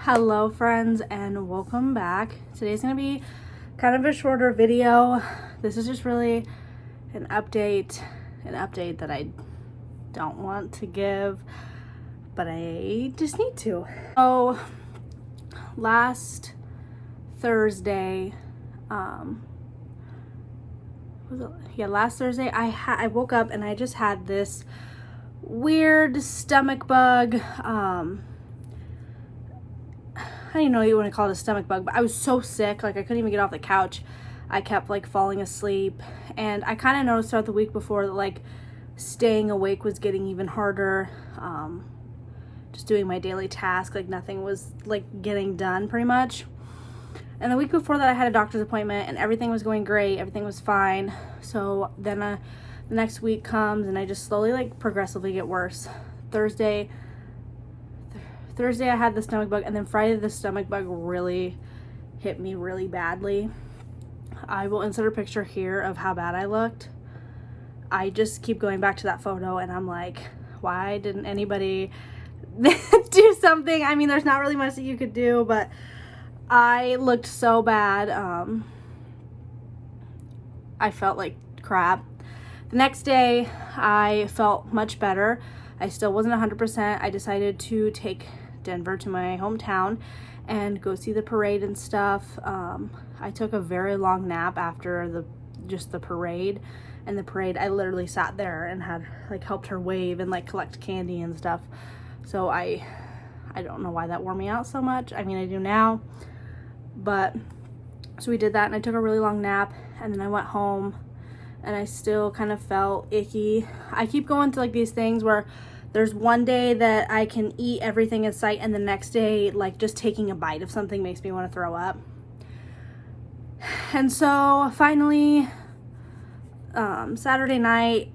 Hello friends and welcome back. Today's gonna be kind of a shorter video. This is just really an update that I don't want to give, but I just need to. So last Thursday, last Thursday I woke up and I just had this weird stomach bug. I don't even know you want to call it a stomach bug, but I was so sick, like I couldn't even get off the couch. I kept like falling asleep, and I kind of noticed throughout the week before that like staying awake was getting even harder. Just doing my daily task, like nothing was like getting done pretty much. And the week before that I had a doctor's appointment and everything was going great, everything was fine. So then the next week comes and I just slowly like progressively get worse. Thursday I had the stomach bug, and then Friday the stomach bug really hit me really badly. I will insert a picture here of how bad I looked. I just keep going back to that photo and I'm like, why didn't anybody do something? I mean, there's not really much that you could do, but I looked so bad. I felt like crap. The next day I felt much better. I still wasn't 100%. I decided to take Denver to my hometown and go see the parade and stuff. I took a very long nap after the parade, and the parade I literally sat there and had like helped her wave and like collect candy and stuff. So I don't know why that wore me out so much. I mean, I do now, but so we did that and I took a really long nap, and then I went home and I still kind of felt icky. I keep going through like these things where there's one day that I can eat everything in sight, and the next day, like just taking a bite of something makes me want to throw up. And so finally, Saturday night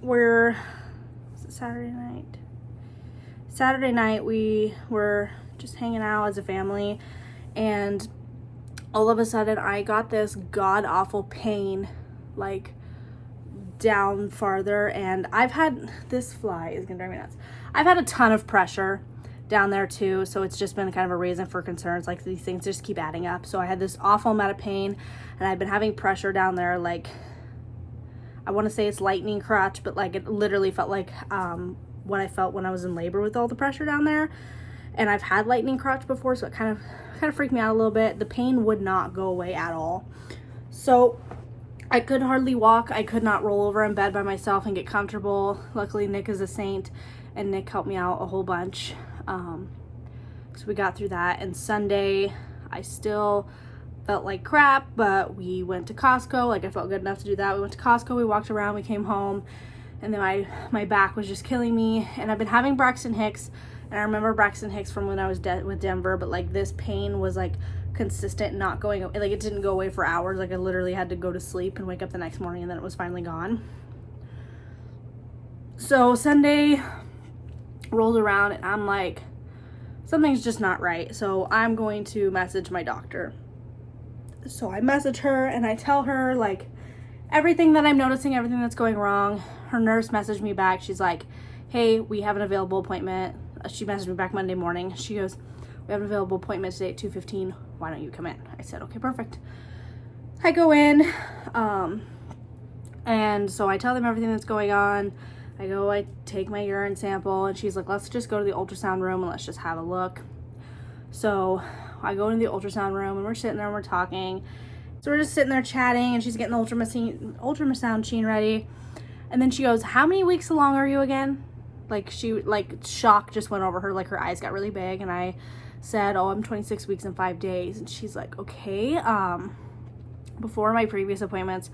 we were just hanging out as a family, and all of a sudden I got this god-awful pain, like down farther, and I've had, this fly is gonna drive me nuts. I've had a ton of pressure down there too, so it's just been kind of a reason for concerns. Like these things just keep adding up. So I had this awful amount of pain, and I've been having pressure down there, like I want to say it's lightning crotch, but like it literally felt like what I felt when I was in labor with all the pressure down there. And I've had lightning crotch before, so it kind of freaked me out a little bit. The pain would not go away at all. So I could hardly walk. I could not roll over in bed by myself and get comfortable. Luckily, Nick is a saint, and Nick helped me out a whole bunch. So we got through that. And Sunday, I still felt like crap, but we went to Costco. Like I felt good enough to do that. We went to Costco, we walked around, we came home, and then my back was just killing me. And I've been having Braxton Hicks, and I remember Braxton Hicks from when I was with Denver, but like this pain was like consistent, not going, like it didn't go away for hours. Like I literally had to go to sleep and wake up the next morning, and then it was finally gone. So Sunday rolls around and I'm like, something's just not right. So I'm going to message my doctor. So I message her and I tell her like everything that I'm noticing, everything that's going wrong. Her nurse messaged me back. She's like, hey, we have an available appointment. She messaged me back Monday morning. She goes, we have an available appointment today at 2:15. Why don't you come in? I said, okay, perfect. I go in, and so I tell them everything that's going on. I take my urine sample, and she's like, let's just go to the ultrasound room and let's just have a look. So I go into the ultrasound room, and we're sitting there and we're talking. So we're just sitting there chatting, and she's getting the ultrasound machine ready. And then she goes, how many weeks along are you again? Like shock just went over her, like her eyes got really big, and I said, oh, I'm 26 weeks and 5 days. And she's like, okay. Before my previous appointments,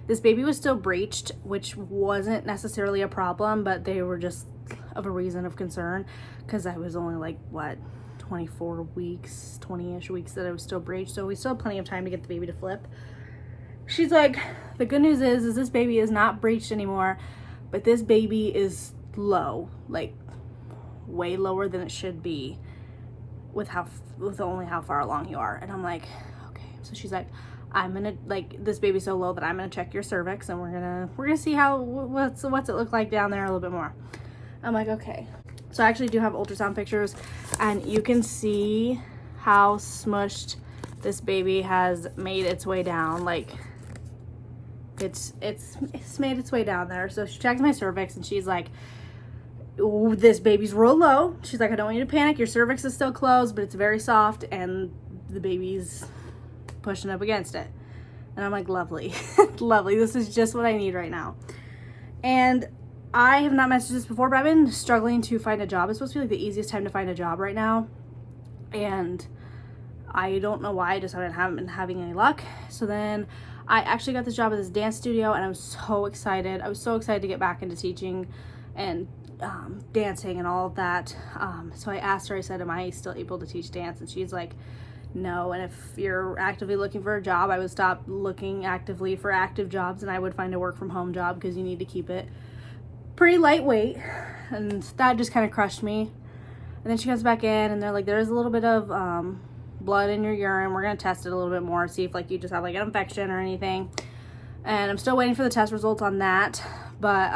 this baby was still breached, which wasn't necessarily a problem, but they were just of a reason of concern, because I was only like, what, 24 weeks, 20-ish weeks that I was still breached. So we still have plenty of time to get the baby to flip. She's like, the good news is this baby is not breached anymore, but this baby is low, like way lower than it should be with only how far along you are. And I'm like, okay. So she's like, I'm gonna, like, this baby's so low that I'm gonna check your cervix, and we're gonna see what's it look like down there a little bit more. I'm like, okay. So I actually do have ultrasound pictures, and you can see how smushed this baby has made its way down. Like, it's made its way down there. So she checked my cervix, and she's like, "Ooh, this baby's real low." She's like, "I don't want you to panic. Your cervix is still closed, but it's very soft, and the baby's pushing up against it." And I'm like, lovely. Lovely. This is just what I need right now. And I have not mentioned this before, but I've been struggling to find a job. It's supposed to be like the easiest time to find a job right now, and I don't know why. I just haven't been having any luck. So then I actually got this job at this dance studio, and I'm so excited. I was so excited to get back into teaching and dancing and all of that. So I asked her, I said, "Am I still able to teach dance?" And she's like, "No, and if you're actively looking for a job, I would stop looking actively for active jobs, and I would find a work from home job, because you need to keep it pretty lightweight." And that just kind of crushed me. And then she comes back in, and they're like, "There's a little bit of blood in your urine. We're going to test it a little bit more, see if like you just have like an infection or anything." And I'm still waiting for the test results on that. But,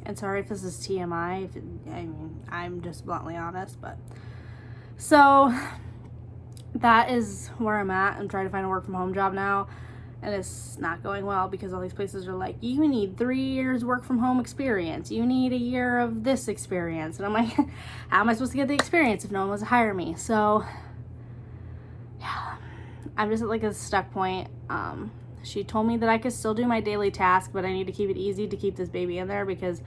and sorry if this is TMI. I mean, I'm just bluntly honest. But, so that is where I'm at. I'm trying to find a work from home job now, and it's not going well, because all these places are like, "You need 3 years work from home experience. You need a year of this experience." And I'm like, how am I supposed to get the experience if no one wants to hire me? So yeah, I'm just at like a stuck point. She told me that I could still do my daily task, but I need to keep it easy to keep this baby in there, because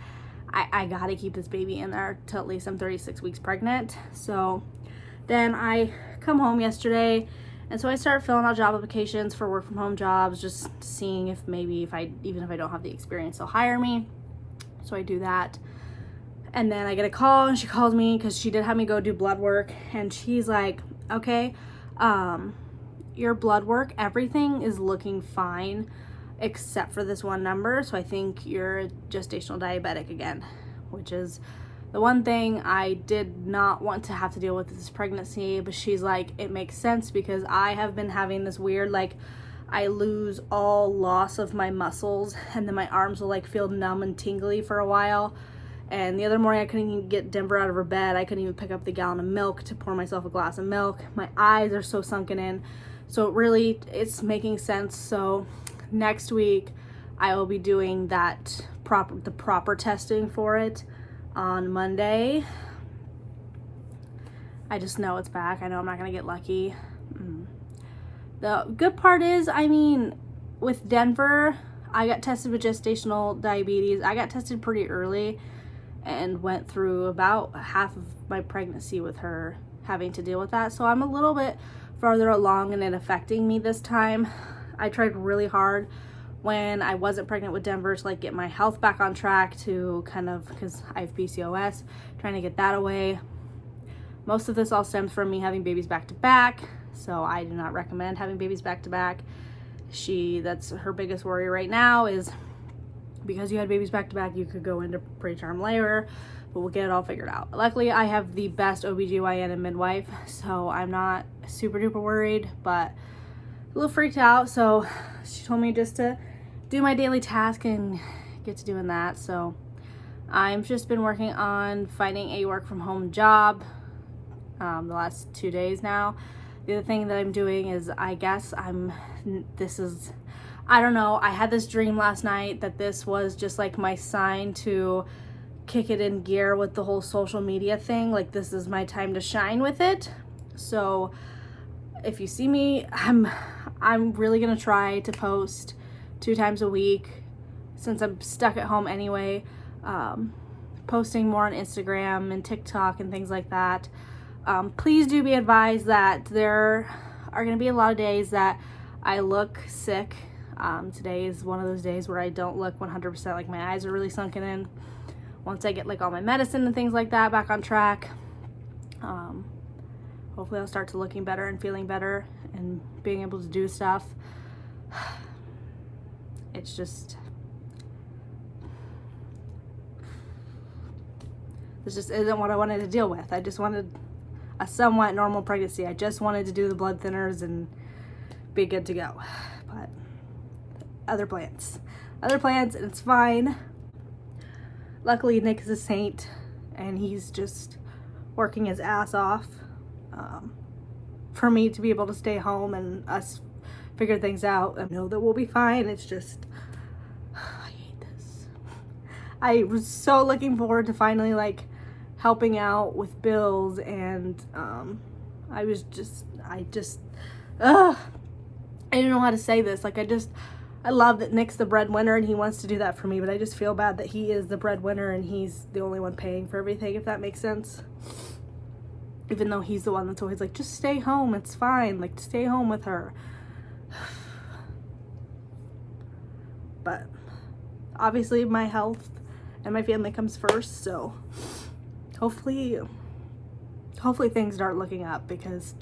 I gotta keep this baby in there till at least I'm 36 weeks pregnant. So then I come home yesterday, and so I start filling out job applications for work from home jobs, just seeing if maybe even if I don't have the experience, they'll hire me. So I do that. And then I get a call, and she calls me because she did have me go do blood work, and she's like, "Okay, your blood work, everything is looking fine except for this one number. So I think you're gestational diabetic again," which is the one thing I did not want to have to deal with this pregnancy. But she's like, "It makes sense, because I have been having this weird, like, I lose all loss of my muscles, and then my arms will like feel numb and tingly for a while. And the other morning I couldn't even get Denver out of her bed. I couldn't even pick up the gallon of milk to pour myself a glass of milk. My eyes are so sunken in." So it's making sense. So next week I will be doing the proper testing for it on Monday. I just know it's back. I know I'm not gonna get lucky. The good part is, I mean, with Denver, I got tested with gestational diabetes. I got tested pretty early and went through about half of my pregnancy with her having to deal with that. So I'm a little bit farther along in it affecting me this time. I tried really hard when I wasn't pregnant with Denver to like get my health back on track, to kind of, because I have PCOS, trying to get that away. Most of this all stems from me having babies back to back, so I do not recommend having babies back to back. That's her biggest worry right now, is because you had babies back to back, you could go into preterm labor, but we'll get it all figured out. Luckily, I have the best OBGYN and midwife, so I'm not super duper worried, but a little freaked out. So she told me just to do my daily task and get to doing that. So I've just been working on finding a work from home job the last 2 days now. The other thing that I'm doing is, I don't know, I had this dream last night that this was just like my sign to kick it in gear with the whole social media thing. Like, this is my time to shine with it. So if you see me, I'm really gonna try to post 2 times a week, since I'm stuck at home anyway. Posting more on Instagram and TikTok and things like that. Please do be advised that there are gonna be a lot of days that I look sick. Today is one of those days where I don't look 100%, like my eyes are really sunken in. Once I get like all my medicine and things like that back on track, hopefully I'll start to looking better and feeling better and being able to do stuff. It's just, this just isn't what I wanted to deal with. I just wanted a somewhat normal pregnancy. I just wanted to do the blood thinners and be good to go. But other plans, and it's fine. Luckily, Nick is a saint, and he's just working his ass off for me to be able to stay home and us figure things out. I know that we'll be fine. It's just, I hate this. I was so looking forward to finally like helping out with bills, and I don't know how to say this. Like, I love that Nick's the breadwinner and he wants to do that for me, but I just feel bad that he is the breadwinner and he's the only one paying for everything, if that makes sense. Even though he's the one that's always like, just stay home, it's fine, like stay home with her. But obviously my health and my family comes first, so hopefully things start looking up, because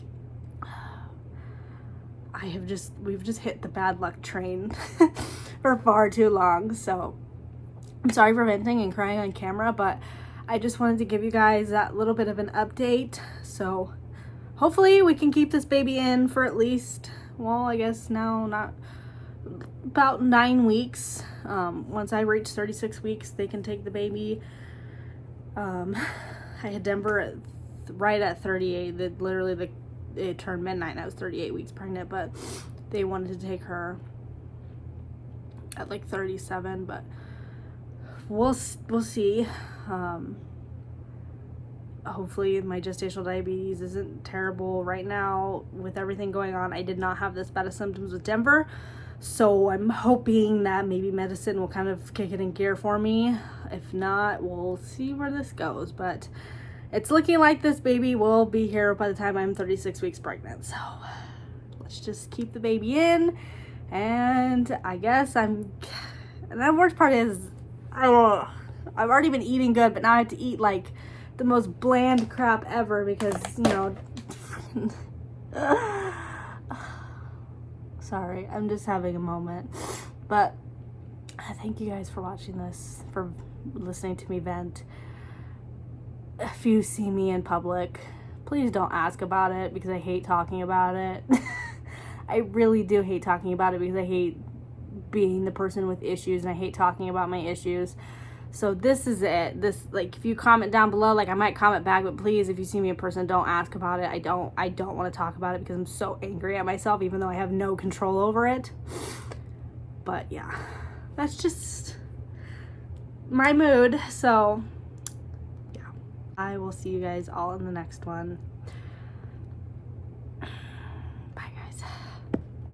we've just hit the bad luck train for far too long. So I'm sorry for venting and crying on camera, but I just wanted to give you guys that little bit of an update. So hopefully we can keep this baby in for at least, well, I guess now not about 9 weeks. Once I reach 36 weeks, they can take the baby. I had Denver right at 38. Literally it turned midnight and I was 38 weeks pregnant, but they wanted to take her at like 37, but we'll see. Hopefully my gestational diabetes isn't terrible right now with everything going on. I did not have this bad of symptoms with Denver, so I'm hoping that maybe medicine will kind of kick it in gear for me. If not, we'll see where this goes, but it's looking like this baby will be here by the time I'm 36 weeks pregnant. So let's just keep the baby in. And I guess and the worst part is, I've already been eating good, but now I have to eat like the most bland crap ever because, you know, sorry, I'm just having a moment. But thank you guys for watching this, for listening to me vent. If you see me in public, please don't ask about it, because I hate talking about it. I really do hate talking about it, because I hate being the person with issues, and I hate talking about my issues. So this is it. Like, if you comment down below, like, I might comment back, but please, if you see me in person, don't ask about it. I don't want to talk about it, because I'm so angry at myself, even though I have no control over it. But yeah, that's just my mood. So I will see you guys all in the next one.